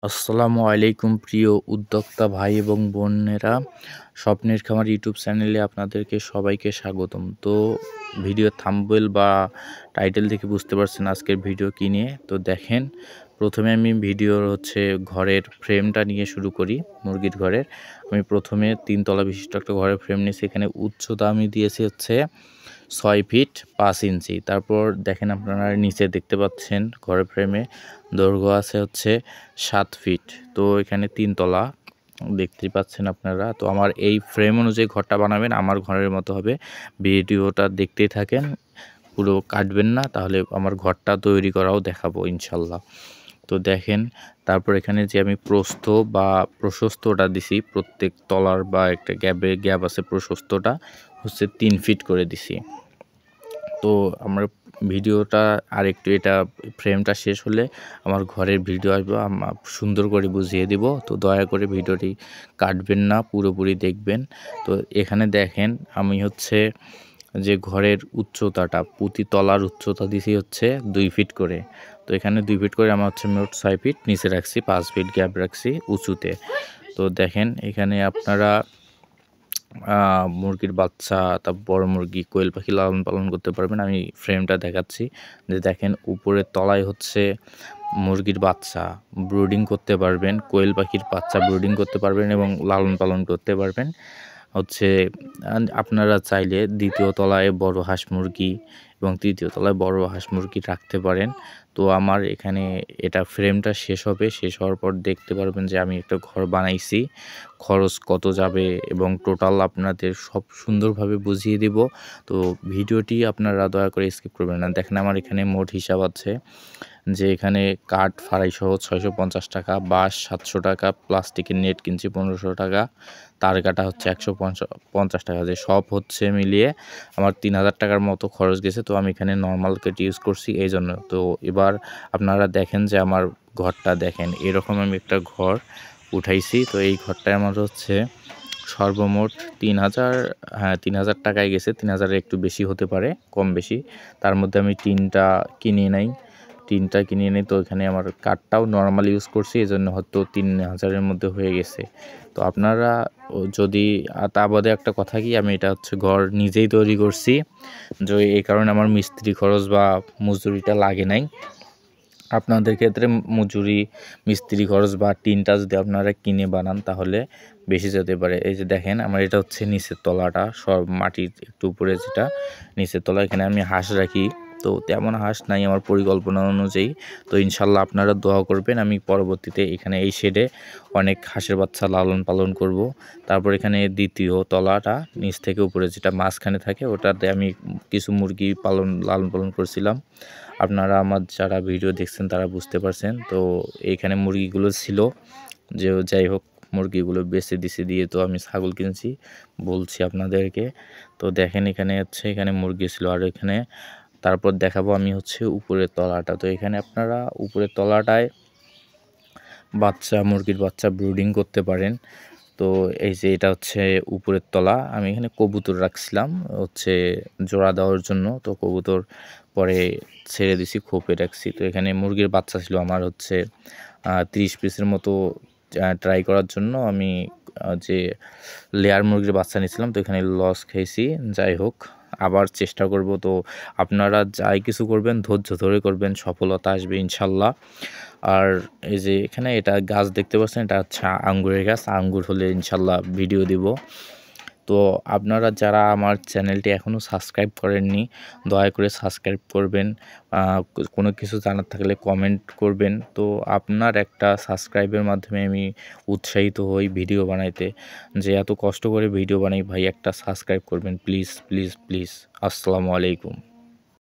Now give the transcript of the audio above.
আসসালামু আলাইকুম প্রিয় উদ্যোক্তা ভাই এবং বোনেরা, স্বপ্নের খামার ইউটিউব চ্যানেলে আপনাদেরকে সবাইকে স্বাগতম। তো ভিডিও থাম্বনেল বা টাইটেল দেখে বুঝতে পারছেন আজকের ভিডিও কী নিয়ে। তো দেখেন, প্রথমে আমি ভিডিওর ঘরের ফ্রেমটা নিয়ে শুরু করি। মুরগির ঘরের আমি প্রথমে 3 তলা বিশিষ্ট একটা ঘরের ফ্রেম নিয়েছি। এখানে উচ্চতা আমি দিয়েছি 6 ফিট 5 ইঞ্চি। তারপর দেখেন, আপনারা নিচে দেখতে পাচ্ছেন ঘরের ফ্রেমে দৈর্ঘ্য আছে 7 ফিট। তো এখানে 3 তলা দেখতেই পাচ্ছেন আপনারা। তো আমার এই ফ্রেম অনুযায়ী ঘরটা বানাবেন, আমার ঘরের মতো হবে। ভিডিওটা দেখতেই থাকেন, পুরো কাটবেন না, তাহলে আমার ঘরটা তৈরি করাও দেখাবো ইনশাল্লাহ। তো দেখেন, তারপর এখানে যে আমি প্রস্থ বা প্রশস্তটা দিছি, প্রত্যেক তলার বা একটা গ্যাপ আছে, প্রশস্তটা 3 ফিট করে দিছি। তো আমরা ভিডিওটা আরেকটু এটা ফ্রেমটা শেষ হলে আমার ঘরের ভিডিও আসবে, সুন্দর করে বুঝিয়ে দিব। তো দয়া করে ভিডিওটি কাটবেন না, পুরোপুরি দেখবেন। তো এখানে দেখেন, আমি যে ঘরের উচ্চতাটা, প্রতি তলার উচ্চতা দিছি 2 ফিট করে। তো এখানে 2 ফিট করে আমার মোট 6 ফিট নিচে রাখছি, 5 ফিট গ্যাপ রাখছি উঁচুতে। তো দেখেন, এখানে আপনারা মুরগির বাচ্চা, তারপর বড় মুরগি, কোয়েল পাখি লালন পালন করতে পারবেন। আমি ফ্রেমটা দেখাচ্ছি যে দেখেন, উপরের তলায় মুরগির বাচ্চা ব্রুডিং করতে পারবেন, কোয়েল পাখির বাচ্চা ব্রুডিং করতে পারবেন এবং লালন পালন করতে পারবেন। আপনারা চাইলে দ্বিতীয় তলায় বড় হাঁস মুরগি এবং তৃতীয় তলায় বড় হাঁস মুরগি রাখতে পারেন। তো আমার এখানে এটা ফ্রেমটা শেষ হবে, শেষ হওয়ার পর দেখতে পারবেন যে আমি একটা ঘর বানাইছি, খরচ কত যাবে এবং টোটাল আপনাদের সব সুন্দরভাবে বুঝিয়ে দিব। তো ভিডিওটি আপনারা দয়া করে স্কিপ করবেন না। দেখেন, আমার এখানে মোট হিসাব আছে যে এখানে কাঠ ফাড়াই সহ 650 টাকা, বাঁশ 700 টাকা, প্লাস্টিকের নেট কিনছি 1500 টাকা, তার কাটা 150 টাকা, যে সব মিলিয়ে আমার 3000 টাকার মতো খরচ গেছে। তো আমি এখানে নর্মাল কেট ইউজ করছি এই জন্য। তো এবার আপনারা দেখেন যে আমার ঘরটা দেখেন, এরকম আমি একটা ঘর উঠাইছি। তো এই ঘরটায় আমার সর্বমোট 3000, 3000 টাকায় গেছে। 3000 একটু বেশি হতে পারে, কম বেশি। তার মধ্যে আমি টিনটা কিনে নেই। তো এখানে আমার কাঠটাও নর্মাল ইউজ করছি, এই জন্য হয়তো 3000-এর মধ্যে হয়ে গেছে। তো আপনারা যদি, তা বাদে একটা কথা কি, আমি এটা ঘর নিজেই তৈরি করছি, যে এই কারণে আমার মিস্ত্রি খরচ বা মজুরিটা লাগে নাই। আপনাদের ক্ষেত্রে মজুরি, মিস্ত্রি খরচ বা টিনটা যদি আপনারা কিনে বানান তাহলে বেশি যেতে পারে। এই যে দেখেন, আমার এটা নিচের তলাটা, সব মাটির একটু উপরে যেটা নিচের তলা, এখানে আমি হাঁস রাখি। তো তেমন হাঁস নাই আমার পরিকল্পনা অনুযায়ী। তো ইনশাল্লাহ আপনারা দোয়া করবেন, আমি পরবর্তীতে এখানে এই শেডে অনেক হাঁসের বাচ্চা লালন পালন করব। তারপর এখানে দ্বিতীয় তলাটা নিচ থেকে উপরে যেটা মাঝখানে থাকে, ওটাতে আমি কিছু মুরগি লালন পালন করছিলাম। আপনারা আমার যারা ভিডিও দেখছেন তারা বুঝতে পারছেন। তো এইখানে মুরগিগুলো ছিল, যে যাই হোক, মুরগিগুলো বেচে দিয়ে তো আমি ছাগল কিনছি, বলছি আপনাদেরকে। তো দেখেন, এখানে মুরগি ছিল। আর এখানে তারপর দেখাবো আমি উপরের তলাটা। তো এখানে আপনারা উপরের তলাটায় মুরগির বাচ্চা ব্রুডিং করতে পারেন। তো এই যে এটা উপরের তলা, আমি এখানে কবুতর রাখছিলাম জোড়া দেওয়ার জন্য। তো কবুতর পরে ছেড়ে দিছি, খোপে রাখছি। তো এখানে মুরগির বাচ্চা ছিল আমার 30 পিসের মতো। ট্রাই করার জন্য আমি যে লেয়ার মুরগির বাচ্চা নিয়েছিলাম, তো এখানে লস খেয়েছি। যাই হোক, আবার চেষ্টা করব। তো আপনারা যাই কিছু করবেন ধৈর্য ধরে করবেন, সফলতা আসবে ইনশাল্লাহ। আর এই যে এখানে এটা গাছ দেখতে পাচ্ছেন, এটা আঙ্গুরের গাছ। আঙ্গুর হলে ইনশাল্লাহ ভিডিও দিব। তো আপনারা যারা আমার চ্যানেলটি এখনও সাবস্ক্রাইব করেননি, দয়া করে সাবস্ক্রাইব করবেন। কোনো কিছু জানার থাকলে কমেন্ট করবেন। তো আপনার একটা সাবস্ক্রাইবের মাধ্যমে আমি উৎসাহিত হই ভিডিও বানাইতে, যে এত কষ্ট করে ভিডিও বানাই ভাই, একটা সাবস্ক্রাইব করবেন প্লিজ প্লিজ প্লিজ। আসসালামু আলাইকুম।